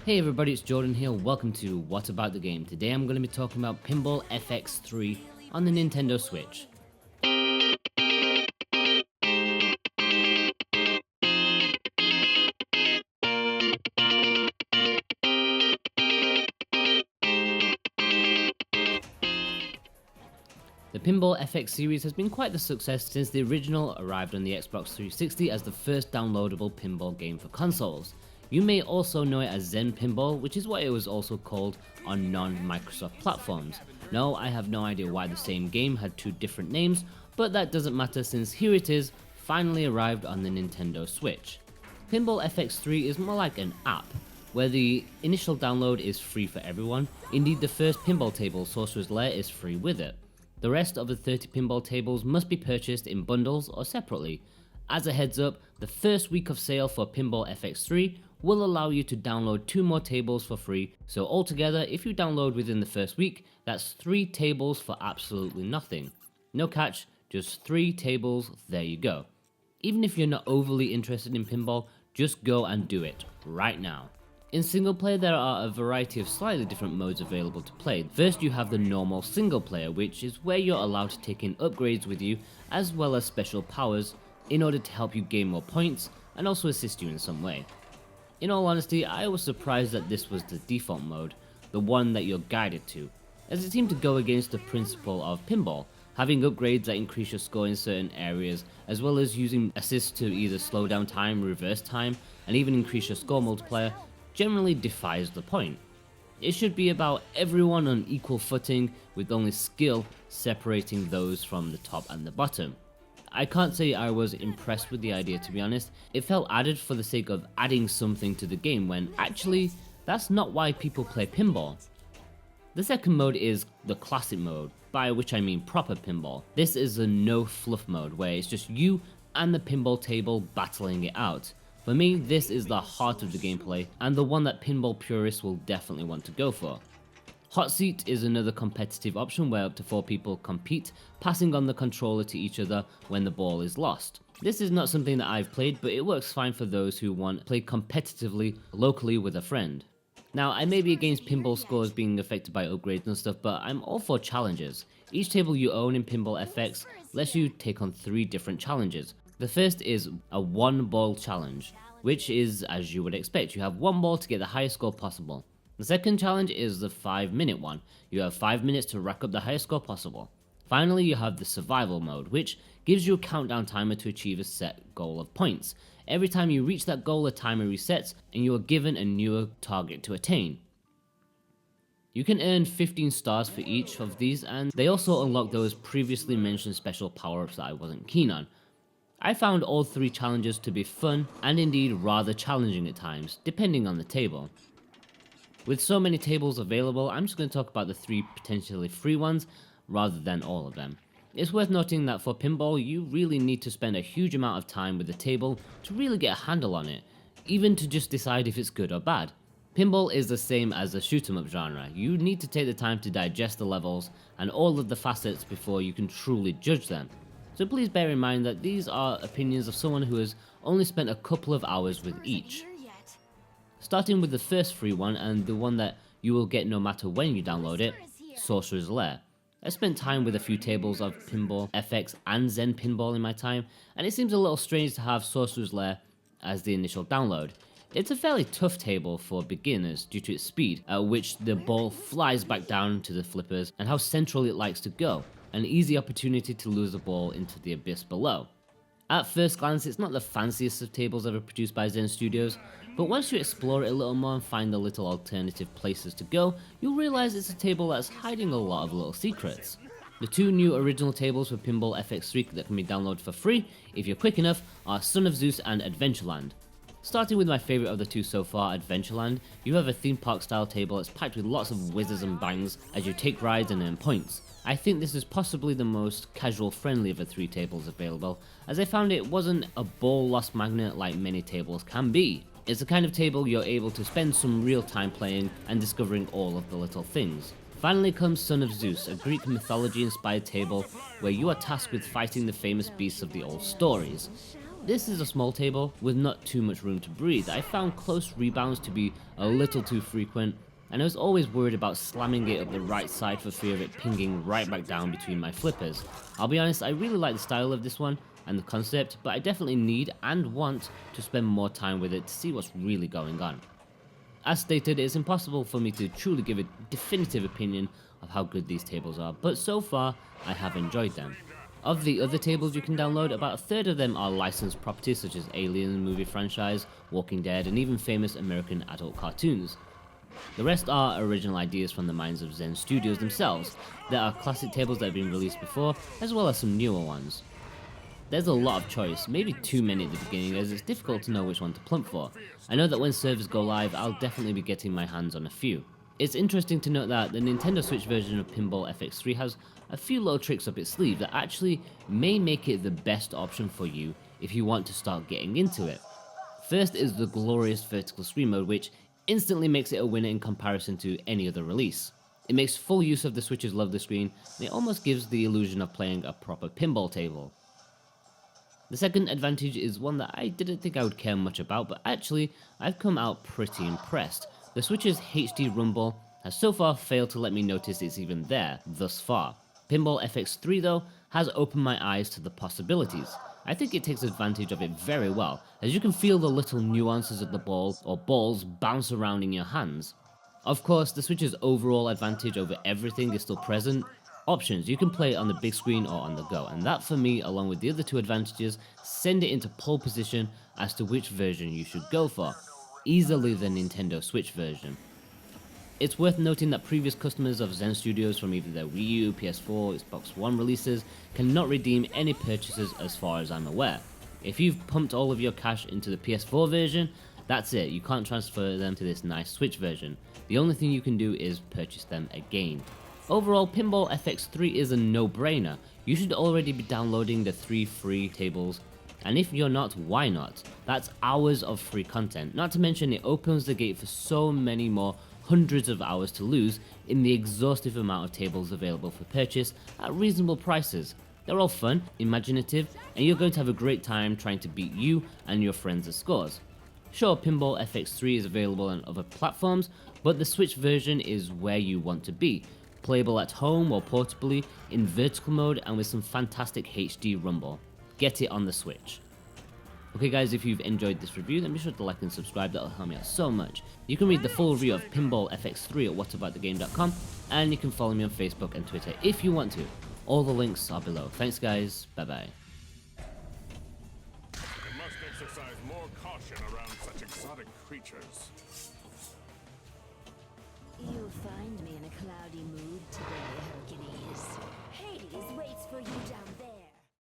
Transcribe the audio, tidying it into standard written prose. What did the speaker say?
Hey everybody, it's Jordan here. Welcome to What About the Game. Today I'm going to be talking about Pinball FX3 on the Nintendo Switch. The Pinball FX series has been quite the success since the original arrived on the Xbox 360 as the first downloadable pinball game for consoles. You may also know it as Zen Pinball, which is what it was also called on non-Microsoft platforms. No, I have no idea why the same game had two different names, but that doesn't matter since here it is, finally arrived on the Nintendo Switch. Pinball FX3 is more like an app, where the initial download is free for everyone. Indeed, the first pinball table, Sorcerer's Lair, is free with it. The rest of the 30 pinball tables must be purchased in bundles or separately. As a heads up, the first week of sale for Pinball FX3 will allow you to download 2 more tables for free, so altogether if you download within the first week, that's 3 tables for absolutely nothing. No catch, just 3 tables, there you go. Even if you're not overly interested in pinball, just go and do it, right now. In single player there are a variety of slightly different modes available to play. First you have the normal single player, which is where you're allowed to take in upgrades with you as well as special powers in order to help you gain more points and also assist you in some way. In all honesty, I was surprised that this was the default mode, the one that you're guided to, as it seemed to go against the principle of pinball, having upgrades that increase your score in certain areas, as well as using assists to either slow down time, reverse time, and even increase your score multiplier, generally defies the point. It should be about everyone on equal footing, with only skill separating those from the top and the bottom. I can't say I was impressed with the idea, to be honest. It felt added for the sake of adding something to the game when actually that's not why people play pinball. The second mode is the classic mode, by which I mean proper pinball. This is a no fluff mode where it's just you and the pinball table battling it out. For me, this is the heart of the gameplay and the one that pinball purists will definitely want to go for. Hot Seat is another competitive option where up to 4 people compete, passing on the controller to each other when the ball is lost. This is not something that I've played, but it works fine for those who want to play competitively locally with a friend. Now, I may be against pinball scores being affected by upgrades and stuff, but I'm all for challenges. Each table you own in Pinball FX lets you take on 3 different challenges. The first is a 1 ball challenge, which is as you would expect. You have 1 ball to get the highest score possible. The second challenge is the 5-minute one. You have 5 minutes to rack up the highest score possible. Finally, you have the survival mode, which gives you a countdown timer to achieve a set goal of points. Every time you reach that goal, a timer resets and you are given a newer target to attain. You can earn 15 stars for each of these, and they also unlock those previously mentioned special power-ups that I wasn't keen on. I found all 3 challenges to be fun and indeed rather challenging at times, depending on the table. With so many tables available, I'm just going to talk about the 3 potentially free ones rather than all of them. It's worth noting that for pinball, you really need to spend a huge amount of time with the table to really get a handle on it, even to just decide if it's good or bad. Pinball is the same as the shoot 'em up genre. You need to take the time to digest the levels and all of the facets before you can truly judge them. So please bear in mind that these are opinions of someone who has only spent a couple of hours with each. Starting with the first free one, and the one that you will get no matter when you download it, Sorcerer's Lair. I spent time with a few tables of Pinball FX and Zen Pinball in my time, and it seems a little strange to have Sorcerer's Lair as the initial download. It's a fairly tough table for beginners due to its speed, at which the ball flies back down to the flippers and how central it likes to go, an easy opportunity to lose the ball into the abyss below. At first glance, it's not the fanciest of tables ever produced by Zen Studios, but once you explore it a little more and find the little alternative places to go, you'll realize it's a table that's hiding a lot of little secrets. The 2 new original tables for Pinball FX3 that can be downloaded for free, if you're quick enough, are Son of Zeus and Adventureland. Starting with my favourite of the 2 so far, Adventureland, you have a theme park style table that's packed with lots of whizzes and bangs as you take rides and earn points. I think this is possibly the most casual friendly of the 3 tables available, as I found it wasn't a ball lost magnet like many tables can be. It's the kind of table you're able to spend some real time playing and discovering all of the little things. Finally comes Son of Zeus, a Greek mythology inspired table where you are tasked with fighting the famous beasts of the old stories. This is a small table with not too much room to breathe. I found close rebounds to be a little too frequent, and I was always worried about slamming it up the right side for fear of it pinging right back down between my flippers. I'll be honest, I really like the style of this one and the concept, but I definitely need and want to spend more time with it to see what's really going on. As stated, it's impossible for me to truly give a definitive opinion of how good these tables are, but so far, I have enjoyed them. Of the other tables you can download, about a third of them are licensed properties such as Alien movie franchise, Walking Dead, and even famous American adult cartoons. The rest are original ideas from the minds of Zen Studios themselves. There are classic tables that have been released before, as well as some newer ones. There's a lot of choice, maybe too many at the beginning, as it's difficult to know which one to plump for. I know that when servers go live, I'll definitely be getting my hands on a few. It's interesting to note that the Nintendo Switch version of Pinball FX3 has a few little tricks up its sleeve that actually may make it the best option for you if you want to start getting into it. First is the glorious vertical screen mode, which instantly makes it a winner in comparison to any other release. It makes full use of the Switch's lovely screen, and it almost gives the illusion of playing a proper pinball table. The second advantage is one that I didn't think I would care much about, but actually I've come out pretty impressed. The Switch's HD rumble has so far failed to let me notice it's even there thus far. Pinball FX3 though has opened my eyes to the possibilities. I think it takes advantage of it very well, as you can feel the little nuances of the ball or balls bounce around in your hands. Of course, the Switch's overall advantage over everything is still present. Options, you can play it on the big screen or on the go, and that for me, along with the other two advantages, send it into pole position as to which version you should go for. Easily the Nintendo Switch version. It's worth noting that previous customers of Zen Studios from either their Wii U, PS4, Xbox One releases cannot redeem any purchases as far as I'm aware. If you've pumped all of your cash into the PS4 version, that's it, you can't transfer them to this nice Switch version. The only thing you can do is purchase them again. Overall, Pinball FX3 is a no-brainer. You should already be downloading the 3 free tables, and if you're not, why not? That's hours of free content, not to mention it opens the gate for so many more hundreds of hours to lose in the exhaustive amount of tables available for purchase at reasonable prices. They're all fun, imaginative, and you're going to have a great time trying to beat you and your friends' scores. Sure, Pinball FX3 is available on other platforms, but the Switch version is where you want to be. Playable at home or portably, in vertical mode and with some fantastic HD rumble. Get it on the Switch. Okay guys, if you've enjoyed this review, then be sure to like and subscribe, that'll help me out so much. You can read the full review of Pinball FX3 at whataboutthegame.com, and you can follow me on Facebook and Twitter if you want to. All the links are below. Thanks guys, bye bye.